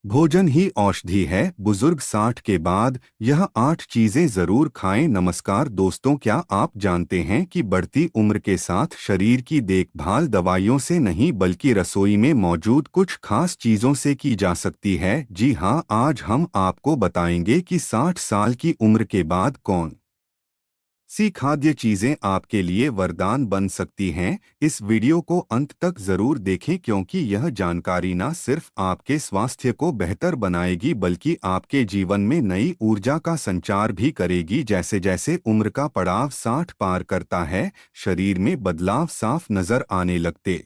भोजन ही औषधि है बुजुर्ग 60 के बाद यह 8 चीजें जरूर खाएं। नमस्कार दोस्तों, क्या आप जानते हैं कि बढ़ती उम्र के साथ शरीर की देखभाल दवाइयों से नहीं बल्कि रसोई में मौजूद कुछ खास चीजों से की जा सकती है। जी हाँ, आज हम आपको बताएंगे कि 60 साल की उम्र के बाद कौन सी खाद्य चीजें आपके लिए वरदान बन सकती हैं। इस वीडियो को अंत तक जरूर देखें क्योंकि यह जानकारी न सिर्फ आपके स्वास्थ्य को बेहतर बनाएगी बल्कि आपके जीवन में नई ऊर्जा का संचार भी करेगी। जैसे जैसे उम्र का पड़ाव 60 पार करता है, शरीर में बदलाव साफ नजर आने लगते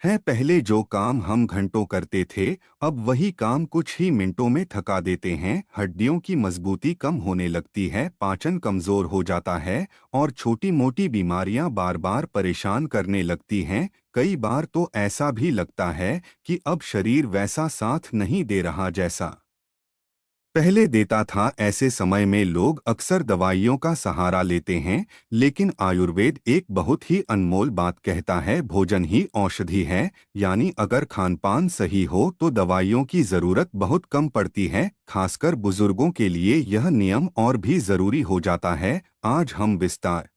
है। पहले जो काम हम घंटों करते थे, अब वही काम कुछ ही मिनटों में थका देते हैं। हड्डियों की मजबूती कम होने लगती है, पाचन कमजोर हो जाता है और छोटी मोटी बीमारियां बार बार परेशान करने लगती हैं। कई बार तो ऐसा भी लगता है कि अब शरीर वैसा साथ नहीं दे रहा जैसा पहले देता था। ऐसे समय में लोग अक्सर दवाइयों का सहारा लेते हैं, लेकिन आयुर्वेद एक बहुत ही अनमोल बात कहता है, भोजन ही औषधि है। यानी अगर खानपान सही हो तो दवाइयों की जरूरत बहुत कम पड़ती है। खासकर बुजुर्गों के लिए यह नियम और भी जरूरी हो जाता है। आज हम विस्तार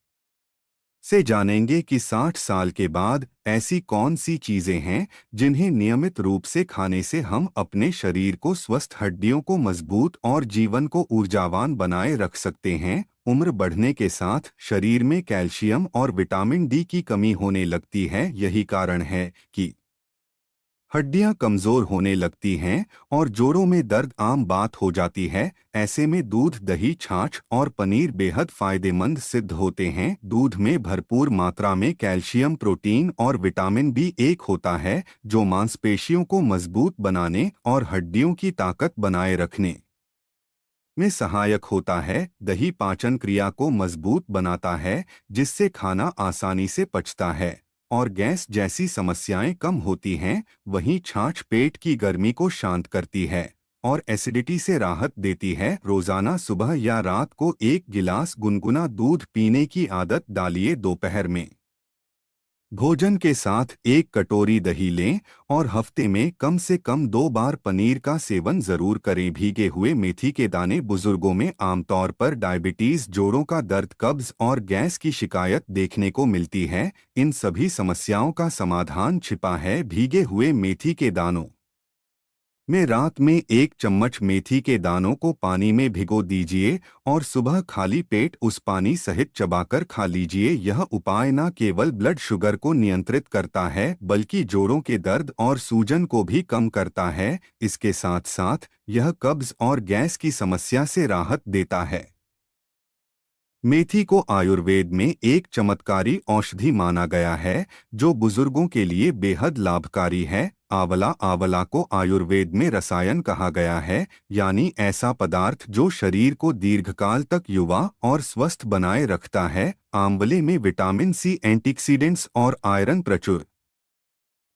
से जानेंगे कि 60 साल के बाद ऐसी कौन सी चीजें हैं जिन्हें नियमित रूप से खाने से हम अपने शरीर को स्वस्थ, हड्डियों को मजबूत और जीवन को ऊर्जावान बनाए रख सकते हैं। उम्र बढ़ने के साथ शरीर में कैल्शियम और विटामिन डी की कमी होने लगती है। यही कारण है कि हड्डियां कमजोर होने लगती हैं और जोड़ों में दर्द आम बात हो जाती है। ऐसे में दूध, दही, छाछ और पनीर बेहद फायदेमंद सिद्ध होते हैं। दूध में भरपूर मात्रा में कैल्शियम, प्रोटीन और विटामिन बी एक होता है जो मांसपेशियों को मजबूत बनाने और हड्डियों की ताकत बनाए रखने में सहायक होता है। दही पाचन क्रिया को मजबूत बनाता है, जिससे खाना आसानी से पचता है और गैस जैसी समस्याएं कम होती हैं। वहीं छाछ पेट की गर्मी को शांत करती है और एसिडिटी से राहत देती है। रोजाना सुबह या रात को 1 गिलास गुनगुना दूध पीने की आदत डालिए। दोपहर में भोजन के साथ 1 कटोरी दही लें और हफ्ते में कम से कम 2 बार पनीर का सेवन जरूर करें। भीगे हुए मेथी के दाने बुजुर्गों में आमतौर पर डायबिटीज, जोड़ों का दर्द, कब्ज और गैस की शिकायत देखने को मिलती है। इन सभी समस्याओं का समाधान छिपा है भीगे हुए मेथी के दानों में। रात में 1 चम्मच मेथी के दानों को पानी में भिगो दीजिए और सुबह खाली पेट उस पानी सहित चबाकर खा लीजिए। यह उपाय न केवल ब्लड शुगर को नियंत्रित करता है बल्कि जोड़ों के दर्द और सूजन को भी कम करता है। इसके साथ साथ यह कब्ज और गैस की समस्या से राहत देता है। मेथी को आयुर्वेद में एक चमत्कारी औषधि माना गया है जो बुजुर्गों के लिए बेहद लाभकारी है। आंवला, आंवला को आयुर्वेद में रसायन कहा गया है, यानी ऐसा पदार्थ जो शरीर को दीर्घकाल तक युवा और स्वस्थ बनाए रखता है। आंवले में विटामिन सी, एंटीऑक्सीडेंट्स और आयरन प्रचुर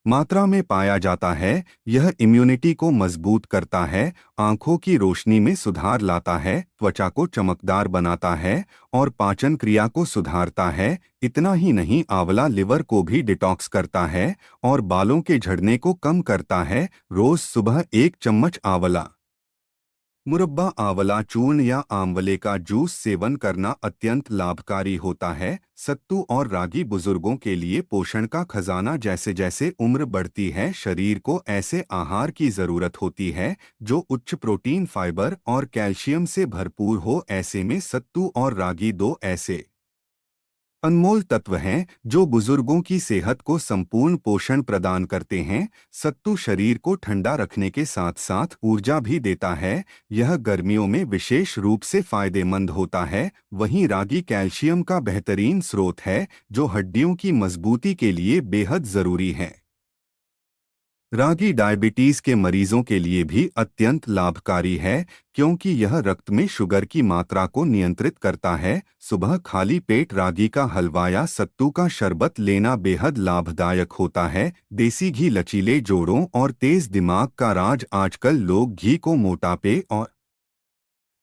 मात्रा में पाया जाता है। यह इम्यूनिटी को मजबूत करता है, आंखों की रोशनी में सुधार लाता है, त्वचा को चमकदार बनाता है और पाचन क्रिया को सुधारता है। इतना ही नहीं, आंवला लिवर को भी डिटॉक्स करता है और बालों के झड़ने को कम करता है। रोज सुबह 1 चम्मच आंवला मुरब्बा, आंवला चूर्ण या आंवले का जूस सेवन करना अत्यंत लाभकारी होता है। सत्तू और रागी बुजुर्गों के लिए पोषण का खजाना। जैसे जैसे उम्र बढ़ती है, शरीर को ऐसे आहार की जरूरत होती है जो उच्च प्रोटीन, फाइबर और कैल्शियम से भरपूर हो। ऐसे में सत्तू और रागी दो ऐसे अनमोल तत्व हैं जो बुजुर्गों की सेहत को संपूर्ण पोषण प्रदान करते हैं। सत्तू शरीर को ठंडा रखने के साथ साथ ऊर्जा भी देता है। यह गर्मियों में विशेष रूप से फायदेमंद होता है। वहीं रागी कैल्शियम का बेहतरीन स्रोत है जो हड्डियों की मजबूती के लिए बेहद जरूरी है। रागी डायबिटीज के मरीजों के लिए भी अत्यंत लाभकारी है क्योंकि यह रक्त में शुगर की मात्रा को नियंत्रित करता है। सुबह खाली पेट रागी का हलवा या सत्तू का शरबत लेना बेहद लाभदायक होता है। देसी घी लचीले जोड़ों और तेज दिमाग का राज। आजकल लोग घी को मोटापे और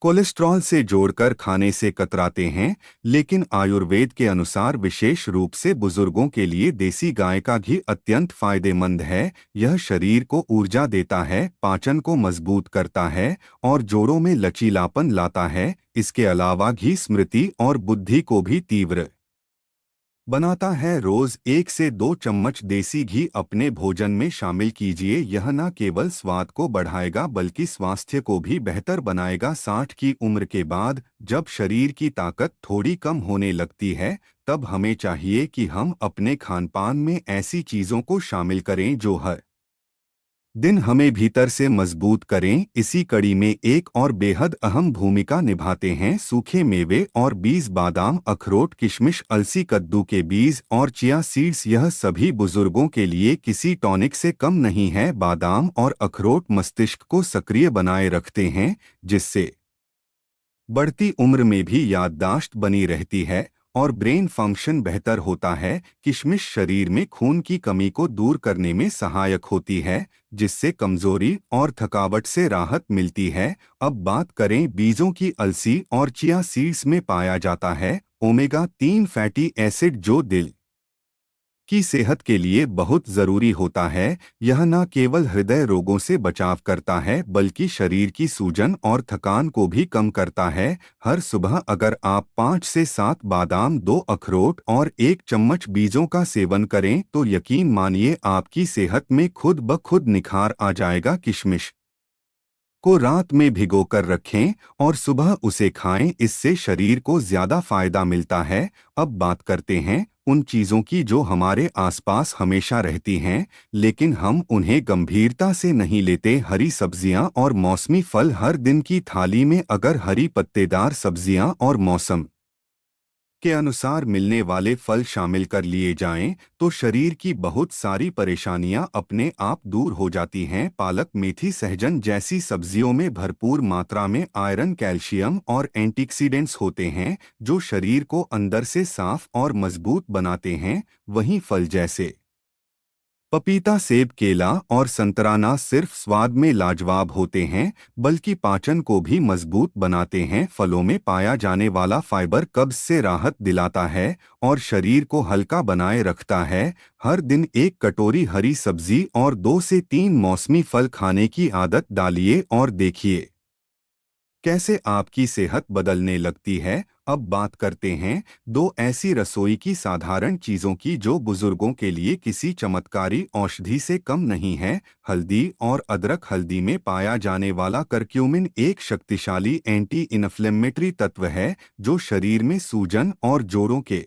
कोलेस्ट्रॉल से जोड़कर खाने से कतराते हैं, लेकिन आयुर्वेद के अनुसार विशेष रूप से बुजुर्गों के लिए देसी गाय का घी अत्यंत फायदेमंद है। यह शरीर को ऊर्जा देता है, पाचन को मजबूत करता है और जोड़ों में लचीलापन लाता है। इसके अलावा घी स्मृति और बुद्धि को भी तीव्र बनाता है। रोज 1 से 2 चम्मच देसी घी अपने भोजन में शामिल कीजिए। यह न केवल स्वाद को बढ़ाएगा बल्कि स्वास्थ्य को भी बेहतर बनाएगा। 60 की उम्र के बाद जब शरीर की ताकत थोड़ी कम होने लगती है, तब हमें चाहिए कि हम अपने खानपान में ऐसी चीजों को शामिल करें जो हर दिन हमें भीतर से मजबूत करें। इसी कड़ी में एक और बेहद अहम भूमिका निभाते हैं सूखे मेवे और बीज। बादाम, अखरोट, किशमिश, अलसी, कद्दू के बीज और चिया सीड्स, यह सभी बुजुर्गों के लिए किसी टॉनिक से कम नहीं है। बादाम और अखरोट मस्तिष्क को सक्रिय बनाए रखते हैं, जिससे बढ़ती उम्र में भी याददाश्त बनी रहती है और ब्रेन फंक्शन बेहतर होता है। किशमिश शरीर में खून की कमी को दूर करने में सहायक होती है, जिससे कमजोरी और थकावट से राहत मिलती है। अब बात करें बीजों की। अलसी और चिया सीड्स में पाया जाता है ओमेगा 3 फैटी एसिड, जो दिल की सेहत के लिए बहुत जरूरी होता है। यह न केवल हृदय रोगों से बचाव करता है बल्कि शरीर की सूजन और थकान को भी कम करता है। हर सुबह अगर आप 5 से 7 बादाम, 2 अखरोट और 1 चम्मच बीजों का सेवन करें तो यकीन मानिए आपकी सेहत में खुद ब खुद निखार आ जाएगा। किशमिश को रात में भिगोकर रखें और सुबह उसे खाएं, इससे शरीर को ज्यादा फायदा मिलता है। अब बात करते हैं उन चीजों की जो हमारे आसपास हमेशा रहती हैं, लेकिन हम उन्हें गंभीरता से नहीं लेते। हरी सब्जियां और मौसमी फल। हर दिन की थाली में अगर हरी पत्तेदार सब्जियां और मौसम के अनुसार मिलने वाले फल शामिल कर लिए जाएं, तो शरीर की बहुत सारी परेशानियां अपने आप दूर हो जाती हैं। पालक, मेथी, सहजन जैसी सब्जियों में भरपूर मात्रा में आयरन, कैल्शियम और एंटीऑक्सीडेंट्स होते हैं, जो शरीर को अंदर से साफ और मजबूत बनाते हैं। वहीं फल जैसे पपीता, सेब, केला और संतरा न सिर्फ स्वाद में लाजवाब होते हैं बल्कि पाचन को भी मजबूत बनाते हैं। फलों में पाया जाने वाला फाइबर कब्ज से राहत दिलाता है और शरीर को हल्का बनाए रखता है। हर दिन 1 कटोरी हरी सब्जी और 2 से 3 मौसमी फल खाने की आदत डालिए और देखिए कैसे आपकी सेहत बदलने लगती है। अब बात करते हैं 2 ऐसी रसोई की साधारण चीजों की जो बुजुर्गों के लिए किसी चमत्कारी औषधि से कम नहीं है। हल्दी और अदरक। हल्दी में पाया जाने वाला करक्यूमिन एक शक्तिशाली एंटी इन्फ्लेमेटरी तत्व है, जो शरीर में सूजन और जोड़ों के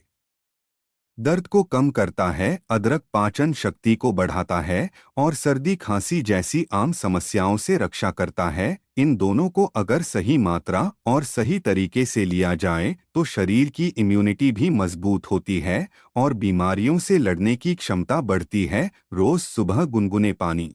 दर्द को कम करता है। अदरक पाचन शक्ति को बढ़ाता है और सर्दी, खांसी जैसी आम समस्याओं से रक्षा करता है। इन दोनों को अगर सही मात्रा और सही तरीके से लिया जाए तो शरीर की इम्यूनिटी भी मजबूत होती है और बीमारियों से लड़ने की क्षमता बढ़ती है। रोज सुबह गुनगुने पानी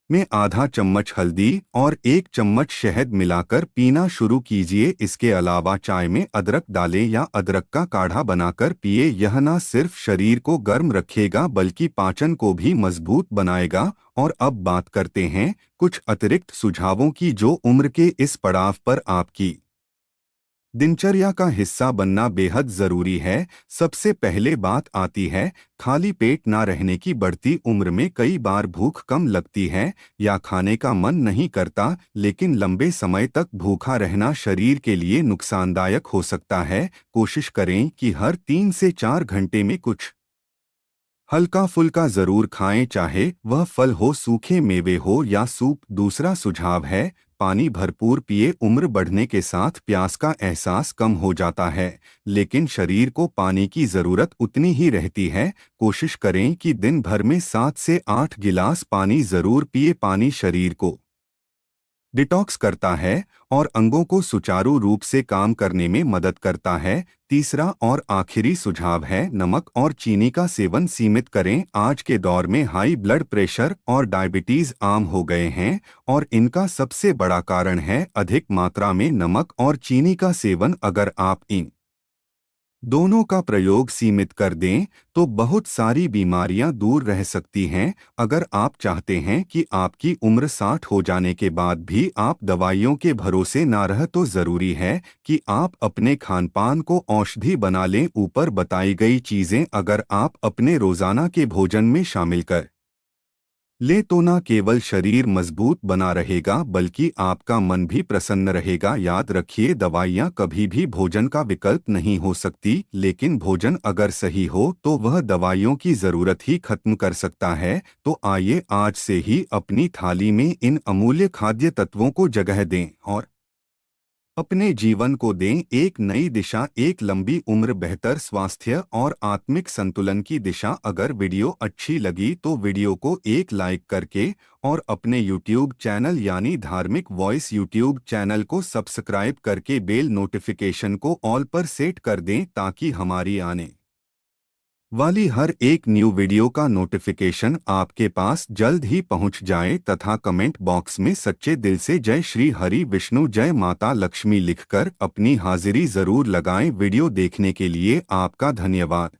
में आधा चम्मच हल्दी और 1 चम्मच शहद मिलाकर पीना शुरू कीजिए। इसके अलावा चाय में अदरक डालें या अदरक का काढ़ा बनाकर पिए। यह न सिर्फ शरीर को गर्म रखेगा बल्कि पाचन को भी मजबूत बनाएगा। और अब बात करते हैं कुछ अतिरिक्त सुझावों की जो उम्र के इस पड़ाव पर आपकी दिनचर्या का हिस्सा बनना बेहद जरूरी है। सबसे पहले बात आती है खाली पेट ना रहने की। बढ़ती उम्र में कई बार भूख कम लगती है या खाने का मन नहीं करता, लेकिन लंबे समय तक भूखा रहना शरीर के लिए नुकसानदायक हो सकता है। कोशिश करें कि हर 3 से 4 घंटे में कुछ हल्का फुल्का जरूर खाएं, चाहे वह फल हो, सूखे मेवे हो या सूप। दूसरा सुझाव है पानी भरपूर पिए। उम्र बढ़ने के साथ प्यास का एहसास कम हो जाता है, लेकिन शरीर को पानी की जरूरत उतनी ही रहती है। कोशिश करें कि दिन भर में 7 से 8 गिलास पानी जरूर पिए। पानी शरीर को डिटॉक्स करता है और अंगों को सुचारू रूप से काम करने में मदद करता है। तीसरा और आखिरी सुझाव है नमक और चीनी का सेवन सीमित करें। आज के दौर में हाई ब्लड प्रेशर और डायबिटीज आम हो गए हैं और इनका सबसे बड़ा कारण है अधिक मात्रा में नमक और चीनी का सेवन। अगर आप इन दोनों का प्रयोग सीमित कर दें तो बहुत सारी बीमारियां दूर रह सकती हैं। अगर आप चाहते हैं कि आपकी उम्र 60 हो जाने के बाद भी आप दवाइयों के भरोसे ना रह, तो ज़रूरी है कि आप अपने खानपान को औषधि बना लें। ऊपर बताई गई चीज़ें अगर आप अपने रोज़ाना के भोजन में शामिल कर ले तो न केवल शरीर मजबूत बना रहेगा बल्कि आपका मन भी प्रसन्न रहेगा। याद रखिए, दवाइयाँ कभी भी भोजन का विकल्प नहीं हो सकती, लेकिन भोजन अगर सही हो तो वह दवाइयों की ज़रूरत ही खत्म कर सकता है। तो आइए आज से ही अपनी थाली में इन अमूल्य खाद्य तत्वों को जगह दें और अपने जीवन को दें एक नई दिशा, एक लंबी उम्र, बेहतर स्वास्थ्य और आत्मिक संतुलन की दिशा। अगर वीडियो अच्छी लगी तो वीडियो को एक लाइक करके और अपने YouTube चैनल यानी धार्मिक वॉइस YouTube चैनल को सब्सक्राइब करके बेल नोटिफिकेशन को ऑल पर सेट कर दें ताकि हमारी आने वाली हर एक न्यू वीडियो का नोटिफिकेशन आपके पास जल्द ही पहुंच जाए। तथा कमेंट बॉक्स में सच्चे दिल से जय श्री हरि विष्णु, जय माता लक्ष्मी लिखकर अपनी हाजिरी जरूर लगाएं। वीडियो देखने के लिए आपका धन्यवाद।